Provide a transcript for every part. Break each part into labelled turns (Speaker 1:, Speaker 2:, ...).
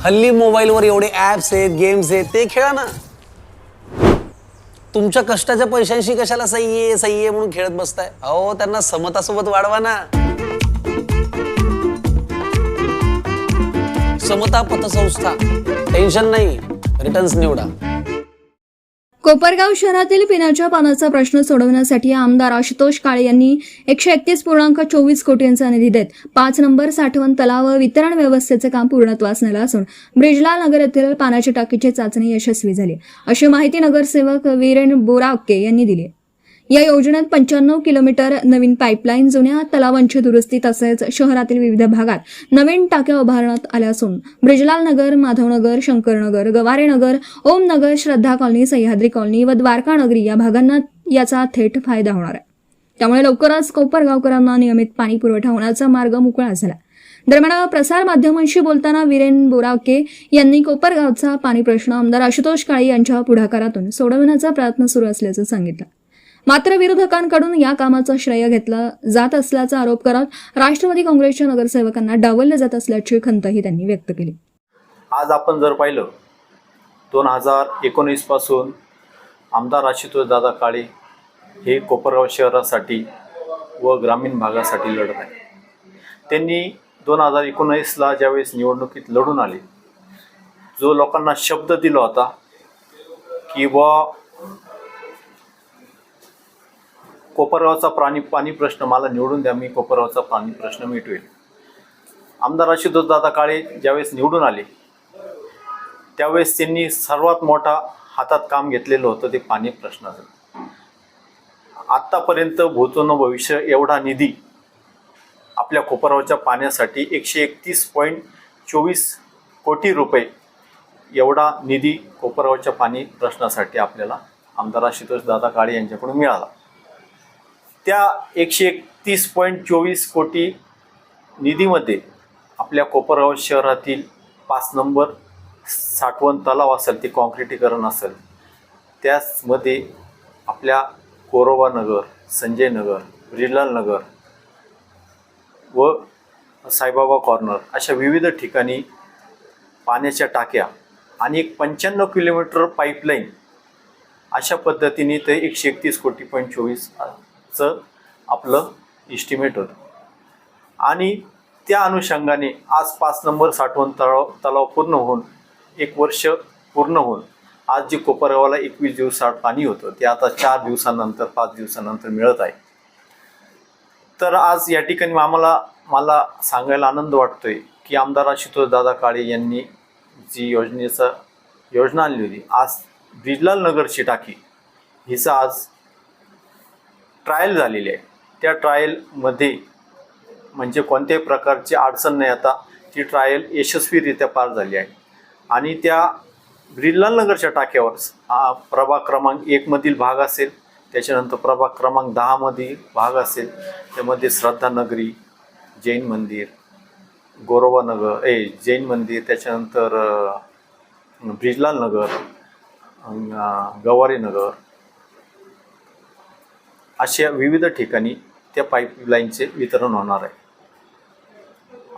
Speaker 1: हल्ली मोबाईलवर एवढे ऍप्स आहेत, गेम्स आहेत, ते खेळा ना. तुमच्या कष्टाच्या पैशांशी कशाला सही आहे म्हणून खेळत बसताय? अहो, त्यांना समतासोबत वाढवा ना. समता पतसंस्था, टेन्शन नाही, रिटर्न्स निवडा.
Speaker 2: कोपरगाव शहरातील पिण्याच्या पाण्याचा प्रश्न सोडवण्यासाठी आमदार आशुतोष काळे यांनी 131.24 कोटींचा निधी देत 5 नंबर साठवण तलाव वितरण व्यवस्थेचे काम पूर्णत्वास नेलं असून ब्रिजलाल नगर येथील पाण्याची टाकीची चाचणी यशस्वी झाली, अशी माहिती नगरसेवक वीरेन बोराके यांनी दिली. या योजनेत 95 किलोमीटर नवीन पाईपलाईन, जुन्या तलावांची दुरुस्ती तसेच शहरातील विविध भागात नवीन टाक्या उभारण्यात आल्या असून ब्रिजलाल नगर, माधवनगर, शंकरनगर, गवारेनगर, ओमनगर, श्रद्धा कॉलनी, सह्याद्री कॉलनी व द्वारका नगरी या भागांना याचा थेट फायदा होणार आहे. त्यामुळे लवकरच कोपरगावकरांना नियमित पाणी पुरवठा होण्याचा मार्ग मोकळा झाला. दरम्यान प्रसार माध्यमांशी बोलताना वीरेन बोराके यांनी कोपरगावचा पाणी प्रश्न आमदार आशुतोष काळे यांच्या पुढाकारातून सोडवण्याचा प्रयत्न सुरू असल्याचं सांगितलं. मात्र विरोधकांकडून या कामाचं श्रेय घेतलं जात असल्याचा आरोप करत राष्ट्रवादी काँग्रेसच्या नगरसेवकांना डावललं जात असल्याची खंतही त्यांनी व्यक्त केली.
Speaker 3: आज आपण जर पाहिलं 2019 पासून आमदार आशुतोष दादा काळे हे कोपरगाव शहरासाठी व ग्रामीण भागासाठी लढत आहे. त्यांनी 2019ला ज्यावेळेस निवडणुकीत लढून आले, जो लोकांना शब्द दिला होता की कोपरगावचा पाणी प्रश्न मला निवडून द्या, मी कोपरगावचा पाणी प्रश्न मिटवेल. आमदार आशुतोष दादा काळे ज्यावेळेस निवडून आले त्यावेळेस त्यांनी सर्वात मोठा हातात काम घेतलेलं होतं ते पाणी प्रश्नाचं. आत्तापर्यंत भूतो भविष्य एवढा निधी आपल्या कोपरगावच्या पाण्यासाठी 131.24 कोटी रुपये एवढा निधी कोपरगावच्या पाणी प्रश्नासाठी आपल्याला आमदार आशुतोष दादा काळे यांच्याकडून मिळाला. त्या 131.24 कोटी निधीमध्ये आपल्या कोपरगाव शहरातील 5 नंबर साठवण तलाव असेल, ते कॉन्क्रिटीकरण असेल, त्याचमध्ये आपल्या कोरोबा नगर, संजय नगर, ब्रिजलाल नगर व साईबाबा कॉर्नर अशा विविध ठिकाणी पाण्याच्या टाक्या आणि 95 किलोमीटर पाईपलाईन, अशा पद्धतीने ते 131.24 आपलं इस्टिमेट होतं. आणि त्या अनुषंगाने आज 5 नंबर साठवण तलाव पूर्ण होऊन 1 वर्ष पूर्ण होऊन आज जे कोपरगावला 21 दिवसात पाणी होतं ते आता 4 दिवसानंतर 5 दिवसानंतर मिळत आहे. तर आज या ठिकाणी मला सांगायला आनंद वाटतोय की आमदार आशुतोष दादा काळे यांनी जी योजना आणली होती, आज ब्रिजलाल नगरची टाकी हिचं आज ट्रायल झालेली आहे. त्या ट्रायलमध्ये म्हणजे कोणत्याही प्रकारची अडचण नाही, आता ती ट्रायल यशस्वीरित्या पार झाली आहे. आणि त्या ब्रिजलाल नगरच्या टाक्यावर प्रभाग क्रमांक 1 मधील भाग असेल, त्याच्यानंतर प्रभाग क्रमांक 10 मधील भाग असेल, त्यामध्ये श्रद्धा नगरी, जैन मंदिर, गोरोबा नगर जैन मंदिर, त्याच्यानंतर ब्रिजलाल नगर, गवारे नगर अशा विविध ठिकाणी त्या पाईपलाईनचे वितरण होणार आहे.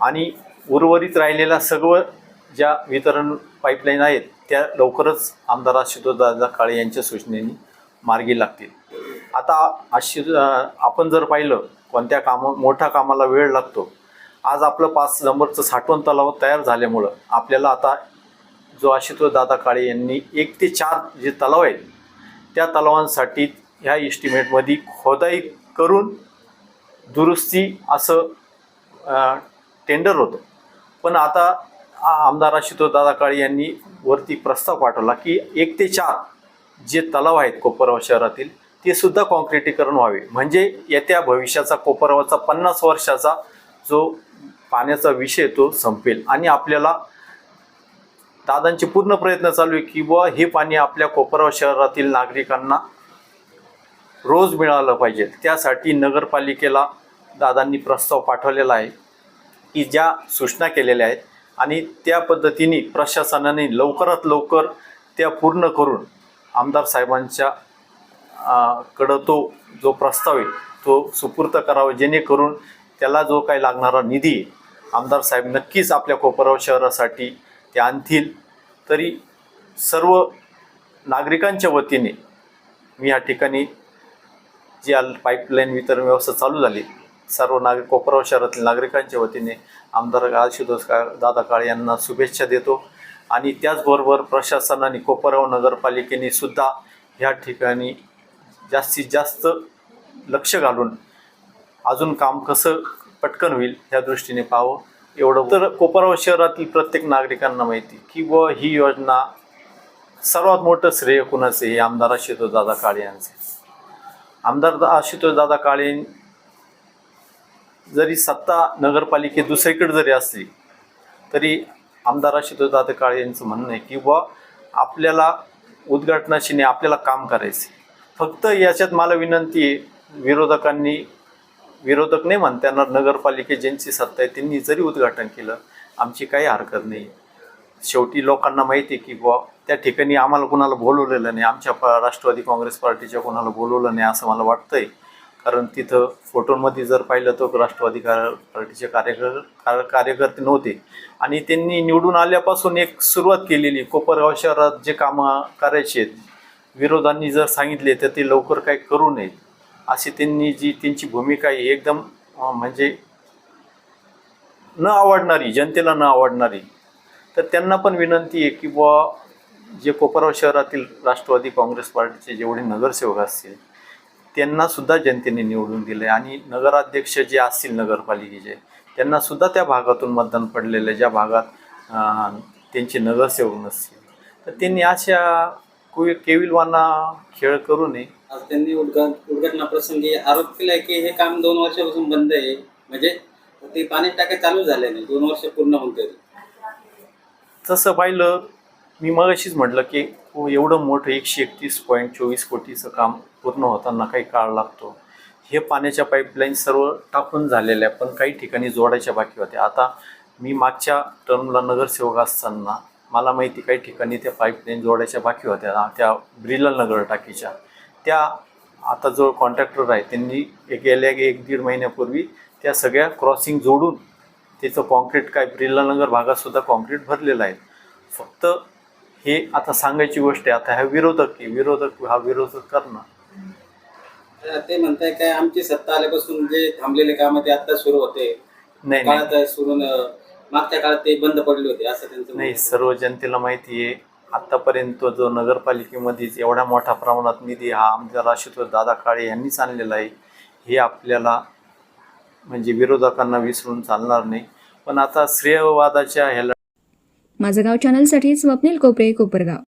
Speaker 3: आणि उर्वरित राहिलेला सर्व ज्या वितरण पाईपलाईन आहेत त्या लवकरच आमदार आशुतोष दादा काळे यांच्या सूचनेने मार्गी लागतील. आता आपण जर पाहिलं कोणत्या मोठ्या कामाला वेळ लागतो. आज आपलं 5 नंबरचं साठवण तलाव तयार झाल्यामुळं आपल्याला आता जो आशुतोष दादा काळे यांनी 1 ते 4 जे तलाव आहेत त्या तलावांसाठी ह्या इस्टिमेटमध्ये खोदाई करून दुरुस्ती असं टेंडर होतं. पण आता आमदार आशुतोष दादा काळे यांनी वरती प्रस्ताव पाठवला की 1 ते 4 जे तलाव आहेत कोपरगाव शहरातील ते सुद्धा कॉन्क्रिटीकरण व्हावे, म्हणजे येत्या भविष्याचा कोपरगावचा 50 वर्षाचा जो पाण्याचा विषय तो संपेल. आणि आपल्याला दादांचे पूर्ण प्रयत्न चालू आहे की हे पाणी आपल्या कोपरगाव शहरातील नागरिकांना रोज मिळालं पाहिजे. त्यासाठी नगरपालिकेला दादांनी प्रस्ताव पाठवलेला आहे की ज्या सूचना केलेल्या आहेत आणि त्या पद्धतीने प्रशासनाने लवकरात लवकर त्या पूर्ण करून आमदार साहेबांच्या कडं तो जो प्रस्ताव आहे तो सुपूर्द करावा, जेणेकरून त्याला जो काही लागणारा निधी आमदार साहेब नक्कीच आपल्या कोपरगाव शहरासाठी ते आणतील, तरी सर्व नागरिकांच्या वतीने मी या ठिकाणी जी पाईपलाईन वितरण व्यवस्था चालू झाली, सर्व कोपराव शहरातील नागरिकांच्या वतीने आमदार आशुतोष दादा काळे यांना शुभेच्छा देतो. आणि त्याचबरोबर प्रशासनाने, कोपराव नगरपालिकेने सुद्धा ह्या ठिकाणी जास्तीत जास्त लक्ष घालून अजून काम कसं पटकन होईल ह्या दृष्टीने पाहावं. एवढं तर कोपराव शहरातील प्रत्येक नागरिकांना माहिती की ही योजना सर्वात मोठं श्रेय कुणाचे, हे आमदार आशुतोष दादा काळे यांचे. आमदार आशुतोष दादा काळे जरी सत्ता नगरपालिकेत दुसरीकडे जरी असली तरी आमदार आशुतोष दादा काळे यांचं म्हणणं आहे की आपल्याला उद्घाटनाशी नाही, आपल्याला काम करायचे. फक्त याच्यात मला विनंती आहे, विरोधक नाही म्हणता येणार, नगरपालिकेत ज्यांची सत्ता आहे त्यांनी जरी उद्घाटन केलं आमची काही हरकत नाही. शेवटी लोकांना माहिती आहे की त्या ठिकाणी आम्हाला कोणाला बोलवलेलं नाही, आमच्या राष्ट्रवादी काँग्रेस पार्टीच्या कोणाला बोलवलं नाही असं मला वाटतंय. कारण तिथं फोटोमध्ये जर पाहिलं तर राष्ट्रवादी पार्टीचे कार्यकर्ते नव्हते. आणि त्यांनी निवडून आल्यापासून एक सुरुवात केलेली, कोपरगाव शहरात जे कामं करायचे आहेत, विरोधांनी जर सांगितले तर ते लवकर काही करू नयेत अशी त्यांची भूमिका आहे, एकदम म्हणजे न आवडणारी, जनतेला न आवडणारी. तर त्यांना पण विनंती आहे की जे कोपरगाव शहरातील राष्ट्रवादी काँग्रेस पार्टीचे जेवढे नगरसेवक असतील त्यांना सुद्धा जनतेने निवडून दिले, आणि नगराध्यक्ष जे असतील नगरपालिकेचे त्यांना सुद्धा त्या भागातून मतदान पडलेलं, ज्या भागात त्यांचे नगरसेवक नसतील, तर त्यांनी अशा केविलवाना खेळ करू नये.
Speaker 4: आज त्यांनी उद्घाटनाप्रसंगी आरोप केलाय की हे काम 2 वर्षापासून बंद आहे, म्हणजे ते पाणी टाके चालू झाले नाही, 2 वर्ष पूर्ण होऊन तरी.
Speaker 3: तसं पाहिलं, मी मगाशीच म्हटलं की एवढं मोठं 131.24 कोटीचं काम पूर्ण होताना काही काळ लागतो. हे पाण्याच्या पाईपलाईन सर्व टाकून झालेल्या, पण काही ठिकाणी जोडायच्या बाकी होत्या. आता मी मागच्या टर्मला नगरसेवक असताना मला माहिती काही ठिकाणी त्या पाईपलाईन जोडायच्या बाकी होत्या, त्या ब्रिलल नगर टाकीच्या. त्या आता जो कॉन्ट्रॅक्टर आहे त्यांनी गेल्या 1-1.5 महिन्यापूर्वी त्या सगळ्या क्रॉसिंग जोडून त्याचं कॉन्क्रीट, काय ब्रिलल नगर भागातसुद्धा कॉन्क्रीट भरलेलं आहे. फक्त हे आता सांगायची गोष्ट आहे, आता हा विरोधक करणं.
Speaker 4: ते म्हणताय काय आमची सत्ता आल्यापासून जे थांबलेले काम ते आता सुरू होते,
Speaker 3: नाही
Speaker 4: मागच्या काळात ते बंद पडले होते असं त्यांचं
Speaker 3: नाही. सर्व जनतेला माहिती आहे, आतापर्यंत जो नगरपालिकेमध्ये एवढ्या मोठ्या प्रमाणात निधी हा आमदार आशुतोष दादा काळे यांनीच आणलेला आहे. हे आपल्याला म्हणजे विरोधकांना विसरून चालणार नाही. पण आता श्रेयवादाच्या ह्याला
Speaker 2: माझं गाव चॅनलसाठी स्वप्नील कोपरे, कोपरगाव.